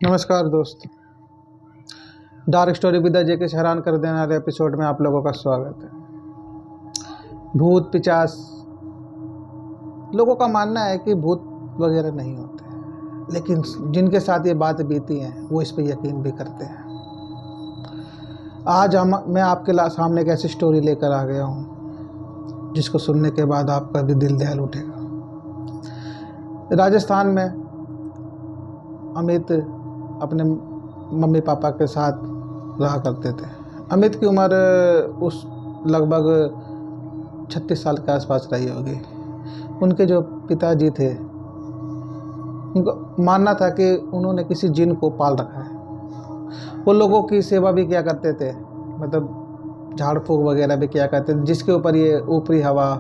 नमस्कार दोस्त। Dark story with Ajay के हैरान कर देने वाले एपिसोड में आप लोगों का स्वागत है। भूत पिचास, लोगों का मानना है कि भूत वगैरह नहीं होते, लेकिन जिनके साथ ये बात बीती है वो इस पर यकीन भी करते हैं। आज मैं आपके सामने एक ऐसी स्टोरी लेकर आ गया हूँ जिसको सुनने के बाद आपका भी दिल दहल उठेगा। राजस्थान में अमित अपने मम्मी पापा के साथ रहा करते थे। अमित की उम्र उस लगभग 36 साल के आसपास रही होगी। उनके जो पिताजी थे, उनको मानना था कि उन्होंने किसी जिन को पाल रखा है। वो लोगों की सेवा भी किया करते थे, मतलब झाड़ फूक वगैरह भी किया करते थे, जिसके ऊपर ये ऊपरी हवा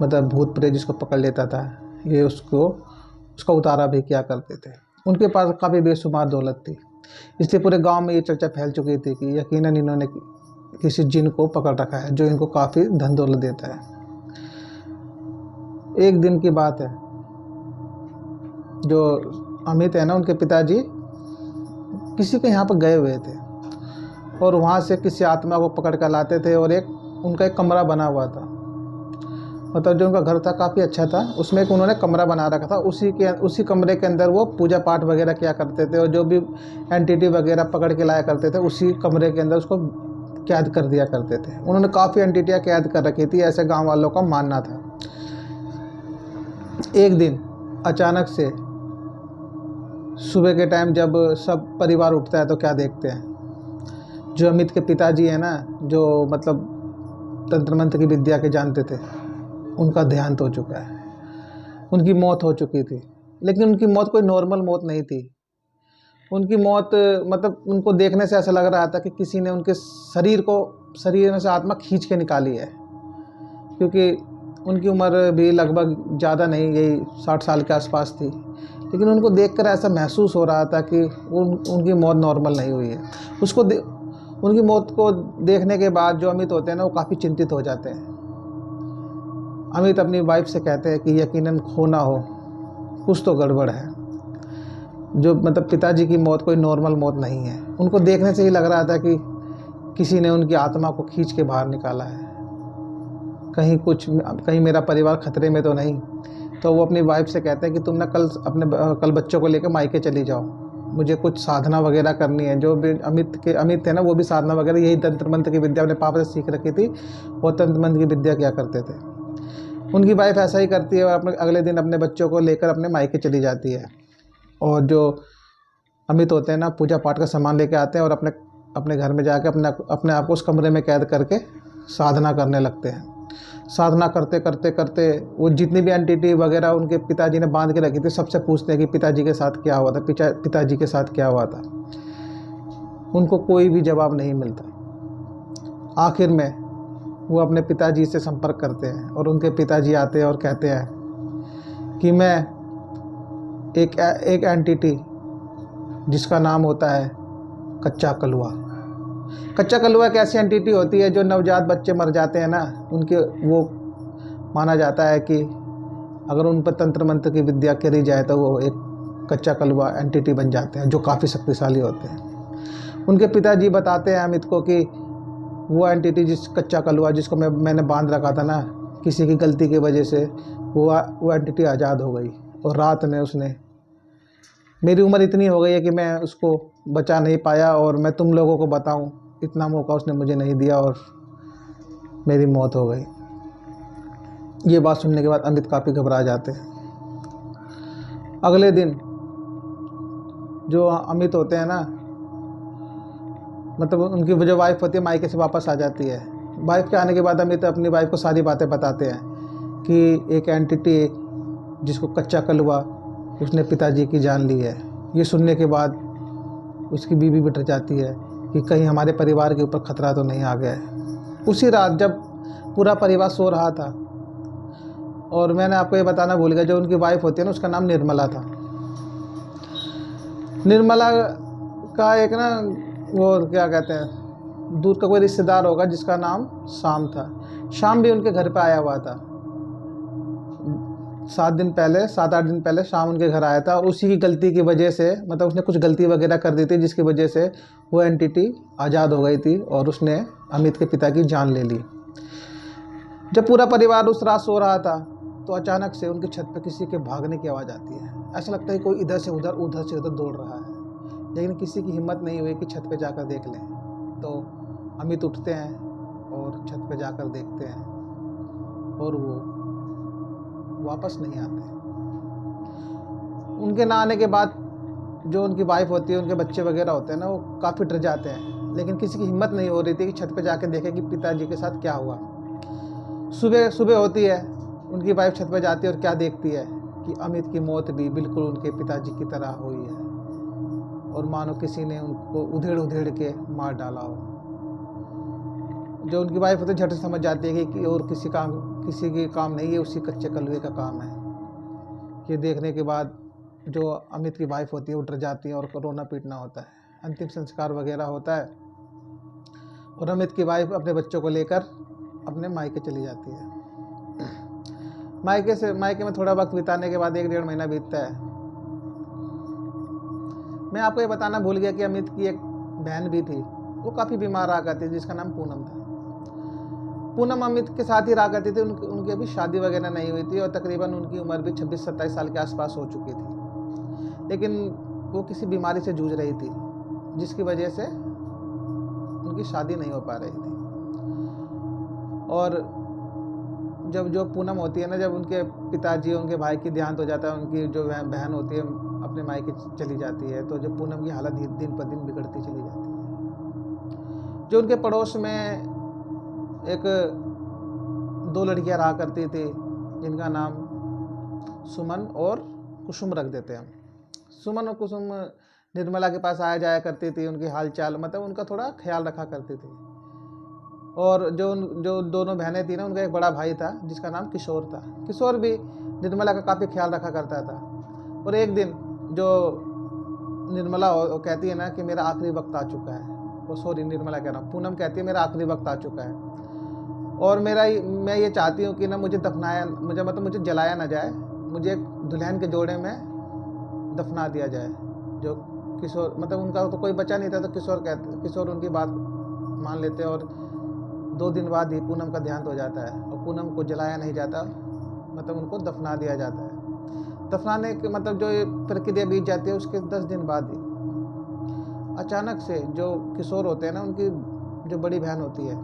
मतलब भूत प्रेत जिसको पकड़ लेता था, ये उसका उतारा भी किया करते थे। उनके पास काफ़ी बेशुमार दौलत थी, इसलिए पूरे गांव में ये चर्चा फैल चुकी थी कि यकीनन इन्होंने किसी जिन को पकड़ रखा है जो इनको काफ़ी धन दौलत देता है। एक दिन की बात है, जो अमित है ना, उनके पिताजी किसी के यहाँ पर गए हुए थे और वहाँ से किसी आत्मा को पकड़ कर लाते थे। और उनका एक कमरा बना हुआ था, मतलब जो उनका घर था काफ़ी अच्छा था, उसमें एक उन्होंने कमरा बना रखा था। उसी कमरे के अंदर वो पूजा पाठ वगैरह किया करते थे और जो भी एंटिटी वगैरह पकड़ के लाया करते थे उसी कमरे के अंदर उसको कैद कर दिया करते थे। उन्होंने काफ़ी एंटिटियाँ कैद कर रखी थी, ऐसे गांव वालों का मानना था। एक दिन अचानक से सुबह के टाइम जब सब परिवार उठता है तो क्या देखते हैं, जो अमित के पिताजी हैं ना, जो मतलब तंत्र मंत्र की विद्या के जानते थे, उनका देहांत हो चुका है। उनकी मौत हो चुकी थी, लेकिन उनकी मौत कोई नॉर्मल मौत नहीं थी। उनकी मौत मतलब उनको देखने से ऐसा लग रहा था कि किसी ने उनके शरीर में से आत्मा खींच के निकाली है, क्योंकि उनकी उम्र भी लगभग ज़्यादा नहीं, यही 60 साल के आसपास थी। लेकिन उनको देखकर ऐसा महसूस हो रहा था कि उनकी मौत नॉर्मल नहीं हुई है। उनकी मौत को देखने के बाद जो अमित होते हैं ना, वो काफ़ी चिंतित हो जाते हैं। अमित अपनी वाइफ से कहते हैं कि यकीनन खोना हो, कुछ तो गड़बड़ है। जो मतलब पिताजी की मौत कोई नॉर्मल मौत नहीं है। उनको देखने से ही लग रहा था कि किसी ने उनकी आत्मा को खींच के बाहर निकाला है। कहीं मेरा परिवार खतरे में तो नहीं। तो वो अपनी वाइफ से कहते हैं कि तुम ना कल बच्चों को लेकर मायके चली जाओ, मुझे कुछ साधना वगैरह करनी है। जो भी अमित थे ना, वो भी साधना वगैरह यही तंत्र मंत्र की विद्या अपने पापा से सीख रखी थी, वो तंत्र मंत्र की विद्या क्या करते थे। उनकी वाइफ ऐसा ही करती है और अगले दिन अपने बच्चों को लेकर अपने मायके चली जाती है। और जो अमित होते हैं ना, पूजा पाठ का सामान लेके आते हैं और अपने घर में जाके अपने आप को उस कमरे में कैद करके साधना करने लगते हैं। साधना करते करते करते वो जितनी भी एंटिटी वगैरह उनके पिताजी ने बांध के रखी थी, सबसे पूछते हैं कि पिताजी के साथ क्या हुआ था, पिताजी के साथ क्या हुआ था। उनको कोई भी जवाब नहीं मिलता। आखिर में वो अपने पिताजी से संपर्क करते हैं और उनके पिताजी आते हैं और कहते हैं कि मैं एक एंटिटी जिसका नाम होता है कच्चा कलुआ। कच्चा कलुआ एक ऐसी एंटिटी होती है जो नवजात बच्चे मर जाते हैं ना, वो माना जाता है कि अगर उन पर तंत्र मंत्र की विद्या करी जाए तो वो एक कच्चा कलुआ एंटिटी बन जाते हैं, जो काफ़ी शक्तिशाली होते हैं। उनके पिताजी बताते हैं अमित को कि वो एंटिटी कच्चा कलुआ जिसको मैंने बांध रखा था ना, किसी की गलती की वजह से वो एंटिटी आज़ाद हो गई। और रात में उसने, मेरी उम्र इतनी हो गई है कि मैं उसको बचा नहीं पाया, और मैं तुम लोगों को बताऊं इतना मौका उसने मुझे नहीं दिया और मेरी मौत हो गई। ये बात सुनने के बाद अमित काफ़ी घबरा जाते हैं। अगले दिन जो अमित होते हैं ना, मतलब उनकी जो वाइफ होती है मायके से वापस आ जाती है। वाइफ के आने के बाद अमित अपनी वाइफ को सारी बातें बताते हैं कि एक एंटिटी जिसको कच्चा कलुआ, उसने पिताजी की जान ली है। ये सुनने के बाद उसकी बीवी भी डर जाती है कि कहीं हमारे परिवार के ऊपर खतरा तो नहीं आ गया है। उसी रात जब पूरा परिवार सो रहा था, और मैंने आपको ये बताना भूल गया, जो उनकी वाइफ होती है ना, उसका नाम निर्मला था। निर्मला का एक ना, वो क्या कहते हैं, दूर का कोई रिश्तेदार होगा जिसका नाम शाम था। शाम भी उनके घर पे आया हुआ था। 7 8 दिन पहले शाम उनके घर आया था और उसी की गलती की वजह से, मतलब उसने कुछ गलती वगैरह कर दी थी जिसकी वजह से वो एंटिटी आज़ाद हो गई थी और उसने अमित के पिता की जान ले ली। जब पूरा परिवार उस रात सो रहा था तो अचानक से उनकी छत पर किसी के भागने की आवाज़ आती है। ऐसा लगता है कोई इधर से उधर दौड़ रहा है, लेकिन किसी की हिम्मत नहीं हुई कि छत पे जाकर देख लें। तो अमित उठते हैं और छत पे जाकर देखते हैं और वो वापस नहीं आते। उनके ना आने के बाद जो उनकी वाइफ होती है, उनके बच्चे वगैरह होते हैं ना, वो काफ़ी डर जाते हैं, लेकिन किसी की हिम्मत नहीं हो रही थी कि छत पे जाके देखे कि पिताजी के साथ क्या हुआ। सुबह सुबह होती है, उनकी वाइफ छत पे जाती है और क्या देखती है कि अमित की मौत भी बिल्कुल उनके पिताजी की तरह हुई है और मानो किसी ने उनको उधेड़ उधेड़ के मार डाला हो। जो उनकी वाइफ होती है झट से समझ जाती है कि और किसी की काम नहीं है, उसी कच्चे कलवे का काम है। ये देखने के बाद जो अमित की वाइफ होती है वो डर जाती है और रोना पीटना होता है। अंतिम संस्कार वगैरह होता है और अमित की वाइफ अपने बच्चों को लेकर अपने मायके चली जाती है। मायके में थोड़ा वक्त बिताने के बाद 1 डेढ़ महीना बीतता है। मैं आपको ये बताना भूल गया कि अमित की एक बहन भी थी, वो काफ़ी बीमार रहा करती थी, जिसका नाम पूनम था। पूनम अमित के साथ ही रहा करती थी। उनकी अभी शादी वगैरह नहीं हुई थी और तकरीबन उनकी उम्र भी 26-27 साल के आसपास हो चुकी थी, लेकिन वो किसी बीमारी से जूझ रही थी जिसकी वजह से उनकी शादी नहीं हो पा रही थी। और जब जो पूनम होती है ना, जब उनके पिताजी उनके भाई की देहांत हो जाता है, उनकी जो बहन होती है अपने मायके चली जाती है, तो जब पूनम की हालत दिन पर दिन बिगड़ती चली जाती है। जो उनके पड़ोस में एक 2 लड़कियां रहा करती थी जिनका नाम सुमन और कुसुम रख देते हैं। सुमन और कुसुम निर्मला के पास आया जाया करती थी, उनकी हालचाल मतलब उनका थोड़ा ख्याल रखा करती थी। और जो दोनों बहनें थी ना, उनका एक बड़ा भाई था जिसका नाम किशोर था। किशोर भी निर्मला का काफ़ी ख्याल रखा करता था। और एक दिन जो निर्मला कहती है ना कि मेरा आखिरी वक्त आ चुका है, वो सॉरी निर्मला कह रहा हूँ, पूनम कहती है मेरा आखिरी वक्त आ चुका है और मैं ये चाहती हूँ कि ना मुझे जलाया ना जाए, मुझे एक दुल्हन के जोड़े में दफना दिया जाए। जो किशोर मतलब उनका तो कोई बचा नहीं था, तो किशोर उनकी बात मान लेते हैं और 2 दिन बाद ही पूनम का देहांत हो जाता है और पूनम को जलाया नहीं जाता, मतलब उनको दफना दिया जाता है। दफनाने के मतलब जो ये प्रक्रिया बीत जाती है, उसके 10 दिन बाद ही अचानक से जो किशोर होते हैं ना, उनकी जो बड़ी बहन होती है,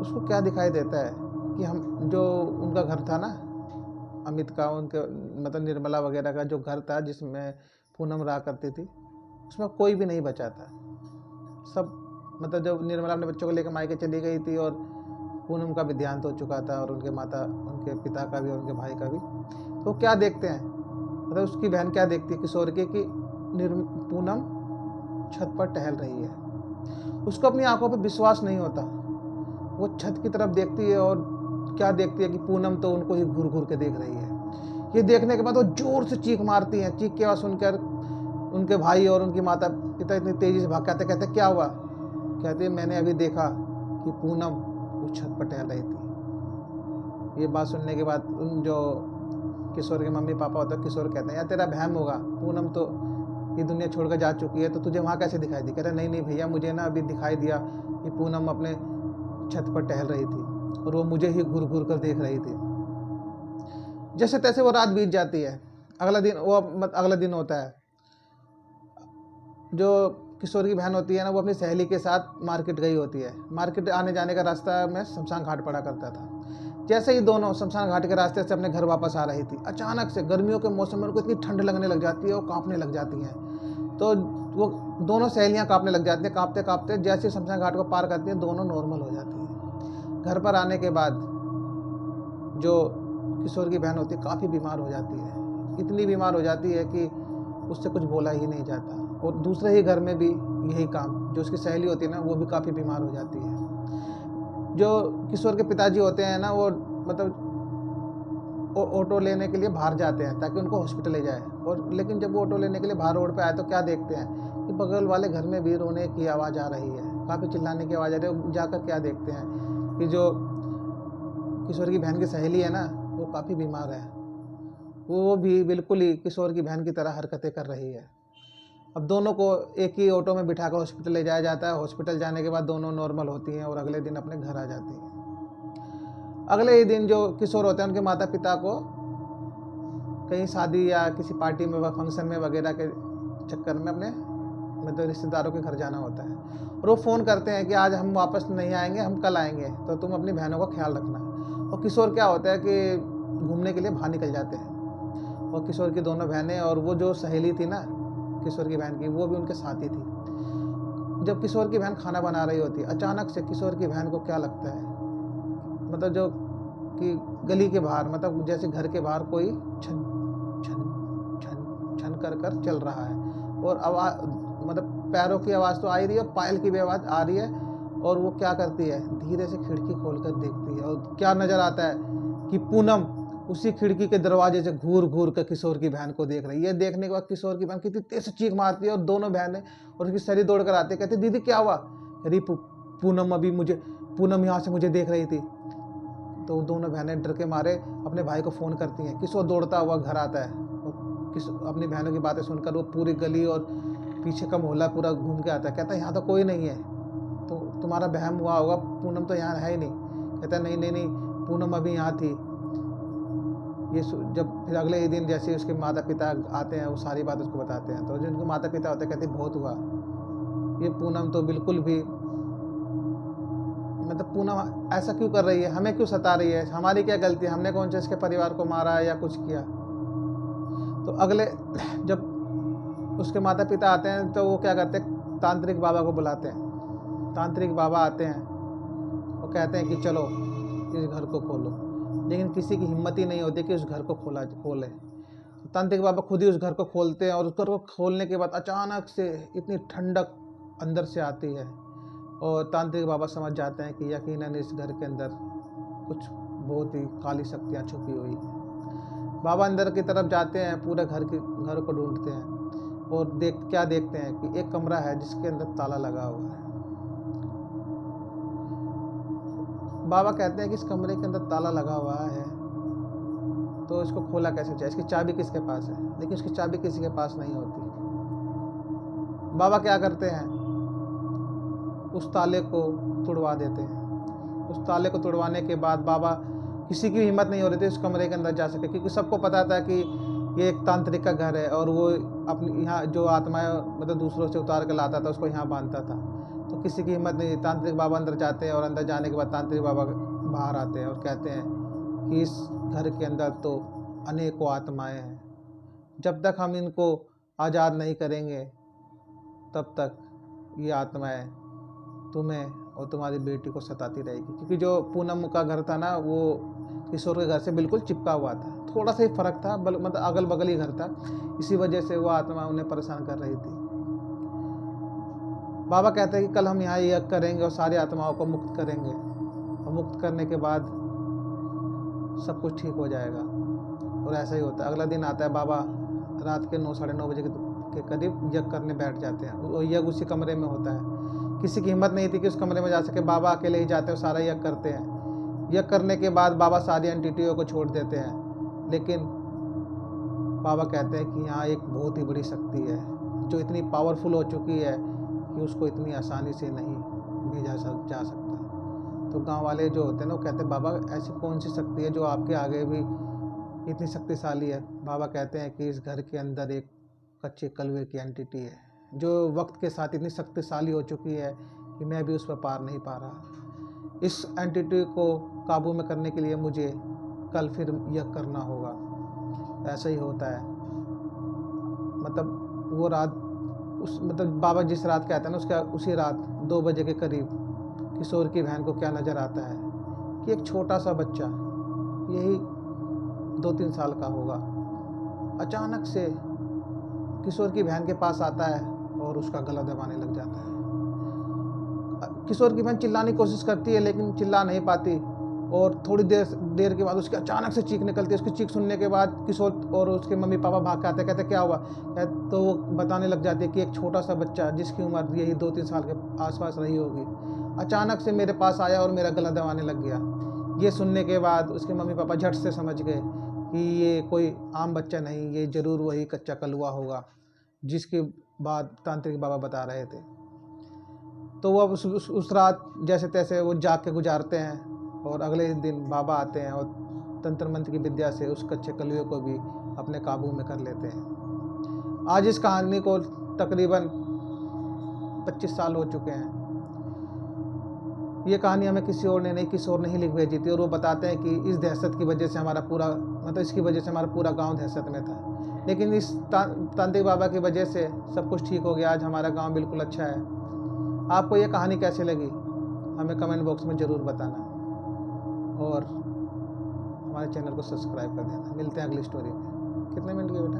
उसको क्या दिखाई देता है कि हम जो उनका घर था ना अमित का, उनके मतलब निर्मला वगैरह का जो घर था जिसमें पूनम रहा करती थी, उसमें कोई भी नहीं बचा था। सब मतलब जब निर्मला अपने बच्चों को लेकर मायके चली गई थी और पूनम का भी देहांत हो चुका था और उनके पिता का भी और उनके भाई का भी, तो क्या देखते हैं मतलब उसकी बहन क्या देखती है किशोर की कि पूनम छत पर टहल रही है। उसको अपनी आंखों पर विश्वास नहीं होता। वो छत की तरफ देखती है और क्या देखती है कि पूनम तो उनको ही घूर घूर के देख रही है। ये देखने के बाद वो जोर से चीख मारती है। चीख की आवाज़ सुनकर उनके भाई और उनकी माता पिता इतनी तेजी से भाग के आते, कहते क्या हुआ? कहते हैं मैंने अभी देखा कि पूनम उस छत पर टहल रही थी। ये बात सुनने के बाद उन जो किशोर के मम्मी पापा होते हैं, किशोर कहते हैं यार तेरा वहम होगा, पूनम तो ये दुनिया छोड़कर जा चुकी है, तो तुझे वहाँ कैसे दिखाई दी? कहते नहीं भैया, मुझे ना अभी दिखाई दिया कि पूनम अपने छत पर टहल रही थी और वो मुझे ही घूर घूर कर देख रही थी। जैसे तैसे वो रात बीत जाती है। अगला दिन होता है। जो किशोर की बहन होती है ना, वो अपनी सहेली के साथ मार्केट गई होती है। मार्केट आने जाने का रास्ता में शमशान घाट पड़ा करता था। जैसे ही दोनों शमशान घाट के रास्ते से अपने घर वापस आ रही थी, अचानक से गर्मियों के मौसम में उनको इतनी ठंड लगने लग जाती है और कांपने लग जाती हैं। तो वो दोनों सहेलियां कांपने लग जाती हैं। कांपते कांपते जैसे शमशान घाट को पार करती हैं, दोनों नॉर्मल हो जाती हैं। घर पर आने के बाद जो किशोर की बहन होती है काफ़ी बीमार हो जाती है। इतनी बीमार हो जाती है कि उससे कुछ बोला ही नहीं जाता। और दूसरे ही घर में भी यही काम, जो उसकी सहेली होती है ना, वो भी काफ़ी बीमार हो जाती है। जो किशोर के पिताजी होते हैं ना, वो मतलब ऑटो लेने के लिए बाहर जाते हैं ताकि उनको हॉस्पिटल ले जाए। और लेकिन जब वो ऑटो लेने के लिए बाहर रोड पे आए तो क्या देखते हैं कि बगल वाले घर में भी रोने की आवाज़ आ रही है, काफ़ी चिल्लाने की आवाज़ आ रही है। जाकर क्या देखते हैं कि जो किशोर की बहन की सहेली है ना, वो काफ़ी बीमार है। वो भी बिल्कुल ही किशोर की बहन की तरह हरकतें कर रही है। अब दोनों को एक ही ऑटो में बिठाकर हॉस्पिटल ले जाया जाता है। हॉस्पिटल जाने के बाद दोनों नॉर्मल होती हैं और अगले दिन अपने घर आ जाती हैं। अगले ही दिन जो किशोर होते हैं उनके माता पिता को कहीं शादी या किसी पार्टी में फंक्शन में वगैरह के चक्कर में अपने मतलब रिश्तेदारों के घर जाना होता है और वो फ़ोन करते हैं कि आज हम वापस नहीं आएंगे, हम कल आएंगे, तो तुम अपनी बहनों का ख्याल रखना। और किशोर क्या होता है कि घूमने के लिए बाहर निकल जाते हैं और किशोर की दोनों बहनें और वो जो सहेली थी ना किशोर की बहन की, वो भी उनके साथ ही थी। जब किशोर की बहन खाना बना रही होती है, अचानक से किशोर की बहन को क्या लगता है, मतलब जो कि गली के बाहर, मतलब जैसे घर के बाहर कोई छन छन छन छन कर कर चल रहा है और आवाज़, मतलब पैरों की आवाज़ तो आ ही रही है और पायल की भी आवाज़ आ रही है। और वो क्या करती है, धीरे से खिड़की खोलकर देखती है और क्या नज़र आता है कि पूनम उसी खिड़की के दरवाजे से घूर घूर कर किशोर की बहन को देख रही है। ये देखने के बाद किशोर की बहन कितनी तेज से चीख मारती है और दोनों बहनें और उसकी सरी दौड़ कर आती है, कहती दीदी क्या हुआ? अरे पूनम अभी मुझे, पूनम यहाँ से मुझे देख रही थी। तो दोनों बहनें डर के मारे अपने भाई को फ़ोन करती हैं। किशोर दौड़ता हुआ घर आता है और अपनी बहनों की बातें सुनकर वो पूरी गली और पीछे का मोहल्ला पूरा घूम के आता है। कहता है यहाँ तो कोई नहीं है, तो तुम्हारा वहम हुआ होगा, पूनम तो यहाँ है ही नहीं। कहता है नहीं नहीं नहीं, पूनम अभी यहाँ थी। ये जब फिर अगले ही दिन जैसे उसके माता पिता आते हैं, वो सारी बात उसको बताते हैं, तो जो उनके माता पिता होते हैं कहते बहुत हुआ, ये पूनम तो बिल्कुल भी, मतलब पूनम ऐसा क्यों कर रही है, हमें क्यों सता रही है, हमारी क्या गलती है, हमने कौन से इसके परिवार को मारा है या कुछ किया। तो अगले जब उसके माता पिता आते हैं तो वो क्या करते हैं, तांत्रिक बाबा को बुलाते हैं। तांत्रिक बाबा आते हैं और कहते हैं कि चलो इस घर को खोलो, लेकिन किसी की हिम्मत ही नहीं होती कि उस घर को खोले। तांत्रिक बाबा खुद ही उस घर को खोलते हैं और उस घर को खोलने के बाद अचानक से इतनी ठंडक अंदर से आती है और तांत्रिक बाबा समझ जाते हैं कि यकीनन इस घर के अंदर कुछ बहुत ही काली शक्तियाँ छुपी हुई हैं। बाबा अंदर की तरफ जाते हैं, पूरे घर को ढूंढते हैं और क्या देखते हैं कि एक कमरा है जिसके अंदर ताला लगा हुआ है। बाबा कहते हैं कि इस कमरे के अंदर ताला लगा हुआ है तो इसको खोला कैसे जाए, इसकी चाबी किसके पास है, लेकिन उसकी चाबी किसी के पास नहीं होती। बाबा क्या करते हैं, उस ताले को तुड़वा देते हैं। उस ताले को तुड़वाने के बाद बाबा, किसी की हिम्मत नहीं हो रही थी उस कमरे के अंदर जा सके, क्योंकि सबको पता था कि ये एक तांत्रिक का घर है और वो अपनी यहाँ जो आत्माएं मतलब दूसरों से उतार कर लाता था उसको यहाँ बांधता था। तो किसी की हिम्मत नहीं। तांत्रिक बाबा अंदर जाते हैं और अंदर जाने के बाद तांत्रिक बाबा बाहर आते हैं और कहते हैं कि इस घर के अंदर तो अनेकों आत्माएं हैं, जब तक हम इनको आज़ाद नहीं करेंगे तब तक ये आत्माएं तुम्हें और तुम्हारी बेटी को सताती रहेगी। क्योंकि जो पूनम का घर था ना, वो किशोर के घर से बिल्कुल चिपका हुआ था, थोड़ा सा ही फर्क था, मतलब अगल बगल ही घर था, इसी वजह से वो आत्मा उन्हें परेशान कर रही थी। बाबा कहते हैं कि कल हम यहाँ यज्ञ करेंगे और सारी आत्माओं को मुक्त करेंगे और मुक्त करने के बाद सब कुछ ठीक हो जाएगा। और ऐसा ही होता है। अगला दिन आता है, बाबा रात के 9 साढ़े 9 बजे के करीब यज्ञ करने बैठ जाते हैं। वो यज्ञ उसी कमरे में होता है। किसी की हिम्मत नहीं थी कि उस कमरे में जा सके, बाबा अकेले ही जाते हैं, सारा यज्ञ करते हैं। यज्ञ करने के बाद बाबा सारी एंटिटियों को छोड़ देते हैं, लेकिन बाबा कहते हैं कि यहाँ एक बहुत ही बड़ी शक्ति है जो इतनी पावरफुल हो चुकी है कि उसको इतनी आसानी से नहीं भेजा जा सकता। तो गांव वाले जो होते हैं ना, वो कहते हैं बाबा ऐसी कौन सी शक्ति है जो आपके आगे भी इतनी शक्तिशाली है। बाबा कहते हैं कि इस घर के अंदर एक कच्चे कलवे की एंटिटी है जो वक्त के साथ इतनी शक्तिशाली हो चुकी है कि मैं भी उस पर पार नहीं पा रहा। इस एंटिटी को काबू में करने के लिए मुझे कल फिर यह करना होगा। ऐसा ही होता है। मतलब वो रात मतलब बाबा जिस रात कहते हैं ना, उसका उसी रात 2 बजे के करीब किशोर की बहन को क्या नज़र आता है कि एक छोटा सा बच्चा, यही 2-3 साल का होगा, अचानक से किशोर की बहन के पास आता है और उसका गला दबाने लग जाता है। किशोर की बहन चिल्लाने की कोशिश करती है लेकिन चिल्ला नहीं पाती और थोड़ी देर के बाद उसके अचानक से चीख निकलती है। उसकी चीख सुनने के बाद किशोर और उसके मम्मी पापा भाग के आते हैं। कहते क्या हुआ? तो वो बताने लग जाती है कि एक छोटा सा बच्चा जिसकी उम्र यही 2-3 साल के आसपास रही होगी, अचानक से मेरे पास आया और मेरा गला दबाने लग गया। ये सुनने के बाद उसके मम्मी पापा झट से समझ गए कि ये कोई आम बच्चा नहीं, ये ज़रूर वही कच्चा कलुआ होगा जिसकी बात तांत्रिक बाबा बता रहे थे। तो वो अब उस रात जैसे तैसे वो जाग के गुजारते हैं और अगले दिन बाबा आते हैं और तंत्र मंत्र की विद्या से उस कच्चे कलुए को भी अपने काबू में कर लेते हैं। आज इस कहानी को तकरीबन 25 साल हो चुके हैं। ये कहानी हमें किसी और ने ही लिख भेजी थी और वो बताते हैं कि इस दहशत की वजह से हमारा पूरा इसकी वजह से हमारा पूरा गांव दहशत में था, लेकिन इस तांत्रिक बाबा की वजह से सब कुछ ठीक हो गया। आज हमारा गांव बिल्कुल अच्छा है। आपको ये कहानी कैसे लगी हमें कमेंट बॉक्स में ज़रूर बताना और हमारे चैनल को सब्सक्राइब कर देना। मिलते हैं अगली स्टोरी में। कितने मिनट की बेटा?